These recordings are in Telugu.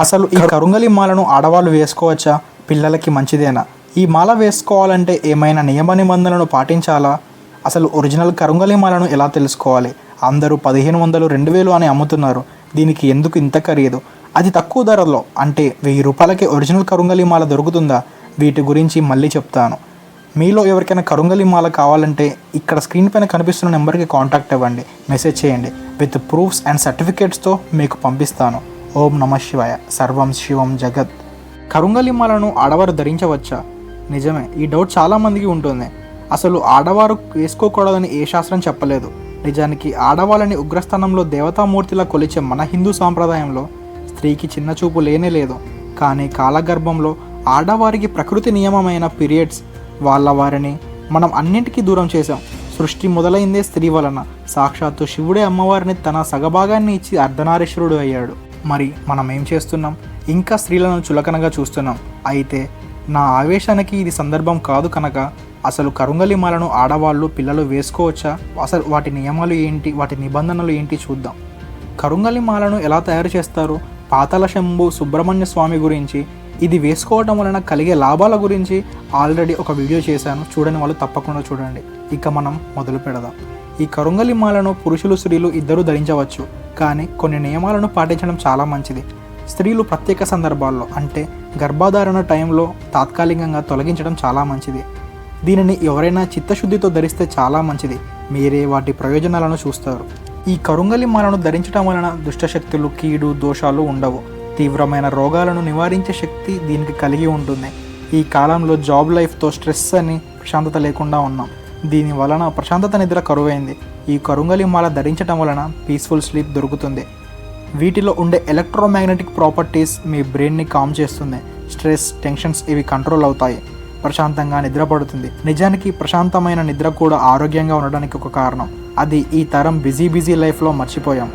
అసలు ఈ కరుంగలి మాలను ఆడవాళ్ళు వేసుకోవచ్చా? పిల్లలకి మంచిదేనా? ఈ మాల వేసుకోవాలంటే ఏమైనా నియమ నిబంధనలను పాటించాలా? అసలు ఒరిజినల్ కరుంగలి మాలను ఎలా తెలుసుకోవాలి? అందరూ 1500 2000 అని అమ్ముతున్నారు. దీనికి ఎందుకు ఇంత ఖరీదు? అది తక్కువ ధరలో అంటే 1000 రూపాయలకి ఒరిజినల్ కరుంగలి మాల దొరుకుతుందా? వీటి గురించి మళ్ళీ చెప్తాను. మీలో ఎవరికైనా కరుంగలి మాల కావాలంటే ఇక్కడ స్క్రీన్ పైన కనిపిస్తున్న నెంబర్కి కాంటాక్ట్ అవ్వండి, మెసేజ్ చేయండి. విత్ ప్రూఫ్స్ అండ్ సర్టిఫికేట్స్తో మీకు పంపిస్తాను. ఓం నమ శివాయ. సర్వం శివం జగత్. కరుంగలి మాలను ఆడవారు ధరించవచ్చా? నిజమే, ఈ డౌట్ చాలామందికి ఉంటుంది. అసలు ఆడవారు వేసుకోకూడదని ఏ శాస్త్రం చెప్పలేదు. నిజానికి ఆడవాళ్ళని ఉగ్రస్థానంలో దేవతామూర్తిలా కొలిచే మన హిందూ సాంప్రదాయంలో స్త్రీకి చిన్న చూపు లేనే లేదు. కానీ కాలగర్భంలో ఆడవారికి ప్రకృతి నియమమైన పీరియడ్స్ వాళ్ళ వారిని మనం అన్నింటికీ దూరం చేశాం. సృష్టి మొదలైందే స్త్రీ వలన. సాక్షాత్తు శివుడే అమ్మవారిని తన సగభాగాన్ని ఇచ్చి అర్ధనారీశ్వరుడు అయ్యాడు. మరి మనం ఏం చేస్తున్నాం? ఇంకా స్త్రీలను చులకనగా చూస్తున్నాం. అయితే నా ఆవేశానికి ఇది సందర్భం కాదు కనుక అసలు కరుంగలి మాలను ఆడవాళ్ళు పిల్లలు వేసుకోవచ్చా? అసలు వాటి నియమాలు ఏంటి, వాటి నిబంధనలు ఏంటి చూద్దాం. కరుంగలి మాలను ఎలా తయారు చేస్తారు? పాతాళ శంభు సుబ్రహ్మణ్య స్వామి గురించి, ఇది వేసుకోవడం వలన కలిగే లాభాల గురించి ఆల్రెడీ ఒక వీడియో చేశాను. చూడని వాళ్ళు తప్పకుండా చూడండి. ఇక మనం మొదలు పెడదాం. ఈ కరుంగలి మాలను పురుషులు స్త్రీలు ఇద్దరూ ధరించవచ్చు. కానీ కొన్ని నియమాలను పాటించడం చాలా మంచిది. స్త్రీలు ప్రత్యేక సందర్భాల్లో అంటే గర్భధారణ టైంలో తాత్కాలికంగా తొలగించడం చాలా మంచిది. దీనిని ఎవరైనా చిత్తశుద్ధితో ధరిస్తే చాలా మంచిది. మీరే వాటి ప్రయోజనాలను చూస్తారు. ఈ కరుంగలి మాలను ధరించడం వలన దుష్టశక్తులు, కీడు, దోషాలు ఉండవు. తీవ్రమైన రోగాలను నివారించే శక్తి దీనికి కలిగి ఉంటుంది. ఈ కాలంలో జాబ్ లైఫ్తో స్ట్రెస్ అని ప్రశాంతత లేకుండా ఉన్నాం. దీని వలన ప్రశాంతత నిద్ర కరువైంది. ఈ కరుంగలి మాల ధరించడం వలన పీస్ఫుల్ స్లీప్ దొరుకుతుంది. వీటిలో ఉండే ఎలక్ట్రోమాగ్నెటిక్ ప్రాపర్టీస్ మీ బ్రెయిన్ని కామ్ చేస్తుంది. స్ట్రెస్, టెన్షన్స్ ఇవి కంట్రోల్ అవుతాయి. ప్రశాంతంగా నిద్ర పడుతుంది. నిజానికి ప్రశాంతమైన నిద్ర కూడా ఆరోగ్యంగా ఉండడానికి ఒక కారణం. అది ఈ తరం బిజీ లైఫ్లో మర్చిపోయాం.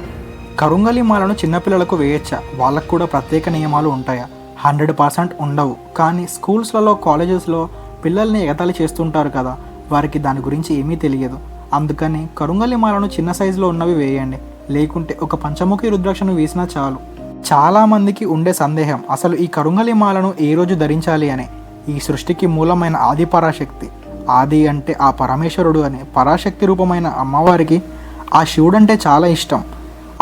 కరుంగలి మాలను చిన్నపిల్లలకు వేయచ్చా? వాళ్ళకు కూడా ప్రత్యేక నియమాలు ఉంటాయా? 100% ఉండవు. కానీ స్కూల్స్లలో, కాలేజెస్లో పిల్లల్ని ఎగతాళి చేస్తుంటారు కదా, వారికి దాని గురించి ఏమీ తెలియదు. అందుకని కరుంగలి మాలను చిన్న సైజులో ఉన్నవి వేయండి. లేకుంటే ఒక పంచముఖి రుద్రాక్షను వేసినా చాలు. చాలామందికి ఉండే సందేహం, అసలు ఈ కరుంగలి మాలను ఏ రోజు ధరించాలి అని. ఈ సృష్టికి మూలమైన ఆది పరాశక్తి, ఆది అంటే ఆ పరమేశ్వరుడు అని, పరాశక్తి రూపమైన అమ్మవారికి ఆ శివుడంటే చాలా ఇష్టం.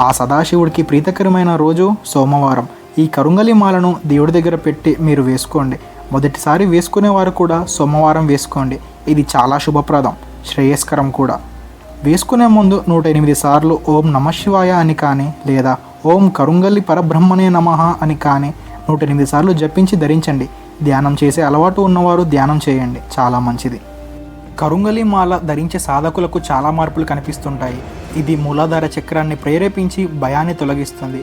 ఆ సదాశివుడికి ప్రీతికరమైన రోజు సోమవారం. ఈ కరుంగలి మాలను దేవుడి దగ్గర పెట్టి మీరు వేసుకోండి. మొదటిసారి వేసుకునేవారు కూడా సోమవారం వేసుకోండి. ఇది చాలా శుభప్రదం, శ్రేయస్కరం కూడా. వేసుకునే ముందు 108 సార్లు ఓం నమ శివాయ అని కానీ, లేదా ఓం కరుంగలి పరబ్రహ్మణే నమః అని కానీ 108 సార్లు జపించి ధరించండి. ధ్యానం చేసే అలవాటు ఉన్నవారు ధ్యానం చేయండి, చాలా మంచిది. కరుంగలి మాల ధరించే సాధకులకు చాలా మార్పులు కనిపిస్తుంటాయి. ఇది మూలాధార చక్రాన్ని ప్రేరేపించి భయాన్ని తొలగిస్తుంది.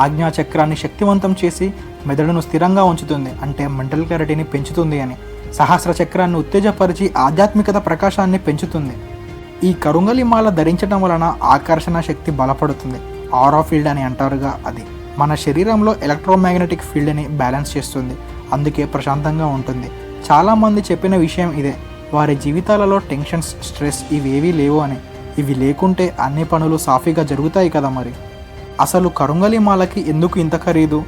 ఆజ్ఞా చక్రాన్ని శక్తివంతం చేసి మెదడును స్థిరంగా ఉంచుతుంది, అంటే మెంటల్ క్లారిటీని పెంచుతుంది అని. సహస్ర చక్రాన్ని ఉత్తేజపరిచి ఆధ్యాత్మికత ప్రకాశాన్ని పెంచుతుంది. ఈ కరుంగలి మాల ధరించడం వలన ఆకర్షణ శక్తి బలపడుతుంది. ఆరా ఫీల్డ్ అని అంటారుగా, అది మన శరీరంలో ఎలక్ట్రోమాగ్నెటిక్ ఫీల్డ్ని బ్యాలెన్స్ చేస్తుంది. అందుకే ప్రశాంతంగా ఉంటుంది. చాలామంది చెప్పిన విషయం ఇదే. వారి జీవితాలలో టెన్షన్స్, స్ట్రెస్ ఇవేవీ లేవు అని. ఇవి లేకుంటే అన్ని పనులు సాఫీగా జరుగుతాయి కదా. మరి అసలు కరుంగలి మాలకి ఎందుకు ఇంత ఖరీదు?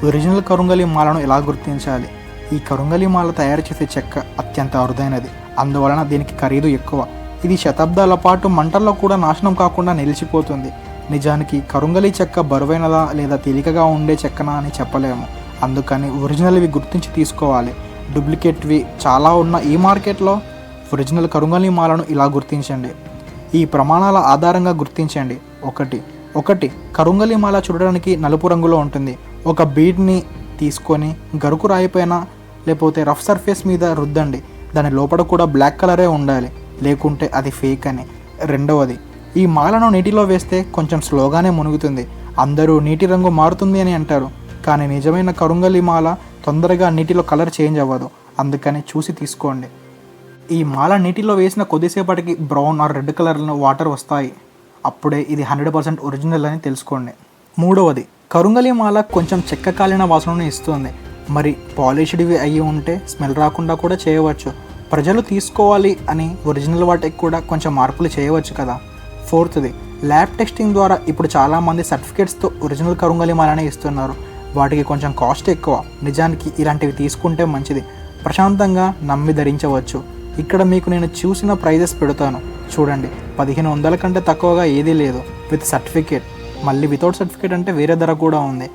ఒరిజినల్ కరుంగలి మాలను ఎలా గుర్తించాలి? ఈ కరుంగలి మాల తయారు చేసే చెక్క అత్యంత అరుదైనది, అందువలన దీనికి ఖరీదు ఎక్కువ. ఇది శతాబ్దాల పాటు మంటల్లో కూడా నాశనం కాకుండా నిలిచిపోతుంది. నిజానికి కరుంగలి చెక్క బరువైనదా లేదా తేలికగా ఉండే చెక్కనా అని చెప్పలేము. అందుకని ఒరిజినల్వి గుర్తించి తీసుకోవాలి. డూప్లికేట్వి చాలా ఉన్న ఈ మార్కెట్లో ఒరిజినల్ కరుంగలి మాలను ఇలా గుర్తించండి. ఈ ప్రమాణాల ఆధారంగా గుర్తించండి. ఒకటి కరుంగలి మాల చూడడానికి నలుపు రంగులో ఉంటుంది. ఒక బీడ్ని తీసుకొని గరుకు రాయిపైన లేకపోతే రఫ్ సర్ఫేస్ మీద రుద్దండి. దాని లోపల కూడా బ్లాక్ కలరే ఉండాలి, లేకుంటే అది ఫేక్ అని. రెండవది, ఈ మాలను నీటిలో వేస్తే కొంచెం స్లోగానే మునుగుతుంది. అందరూ నీటి రంగు మారుతుంది అని అంటారు, కానీ నిజమైన కరుంగలి మాల తొందరగా నీటిలో కలర్ చేంజ్ అవ్వదు. అందుకని చూసి తీసుకోండి. ఈ మాల నీటిలో వేసిన కొద్దిసేపటికి బ్రౌన్ ఆర్ రెడ్ కలర్లో వాటర్ వస్తాయి. అప్పుడే ఇది 100% ఒరిజినల్ అని తెలుసుకోండి. మూడవది, కరుంగలి మాల కొంచెం చెక్క కాలిన వాసనను ఇస్తుంది. మరి పాలిష్డ్వి అయ్యి ఉంటే స్మెల్ రాకుండా కూడా చేయవచ్చు. ప్రజలు తీసుకోవాలి అని ఒరిజినల్ వాటికి కూడా కొంచెం మార్పులు చేయవచ్చు కదా. ఫోర్త్ది, ల్యాబ్ టెస్టింగ్ ద్వారా ఇప్పుడు చాలామంది సర్టిఫికేట్స్తో ఒరిజినల్ కరుంగలి మాలనే ఇస్తున్నారు. వాటికి కొంచెం కాస్ట్ ఎక్కువ. నిజానికి ఇలాంటివి తీసుకుంటే మంచిది. ప్రశాంతంగా నమ్మి ధరించవచ్చు. ఇక్కడ మీకు నేను చూసిన ప్రైజెస్ పెడతాను చూడండి. 1500 కంటే తక్కువగా ఏదీ లేదు విత్ సర్టిఫికేట్. మళ్ళీ వితౌట్ సర్టిఫికేట్ అంటే వేరే ధర కూడా ఉంది.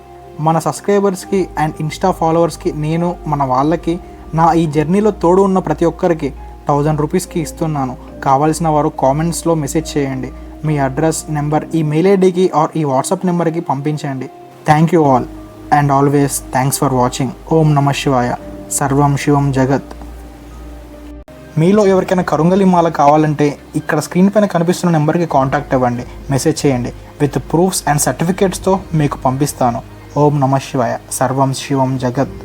మన సబ్స్క్రైబర్స్కి అండ్ ఇన్స్టా ఫాలోవర్స్కి, నేను మన వాళ్ళకి, నా ఈ జర్నీలో తోడు ఉన్న ప్రతి ఒక్కరికి 1000 రూపీస్కి ఇస్తున్నాను. కావాల్సిన వారు కామెంట్స్లో మెసేజ్ చేయండి. మీ అడ్రస్, నెంబర్ ఈ మెయిల్ ఐడికి ఆర్ ఈ వాట్సాప్ నెంబర్కి పంపించండి. Thank you all and always thanks for watching. ఓం నమ శివాయ. సర్వం శివం జగత్. మీలో ఎవరికైనా కరుంగలి మాల కావాలంటే ఇక్కడ స్క్రీన్ పైన కనిపిస్తున్న నెంబర్కి కాంటాక్ట్ అవ్వండి, మెసేజ్ చేయండి. విత్ ప్రూఫ్స్ అండ్ సర్టిఫికేట్స్తో మీకు పంపిస్తాను. ఓం నమ శివాయ. సర్వం శివం జగత్.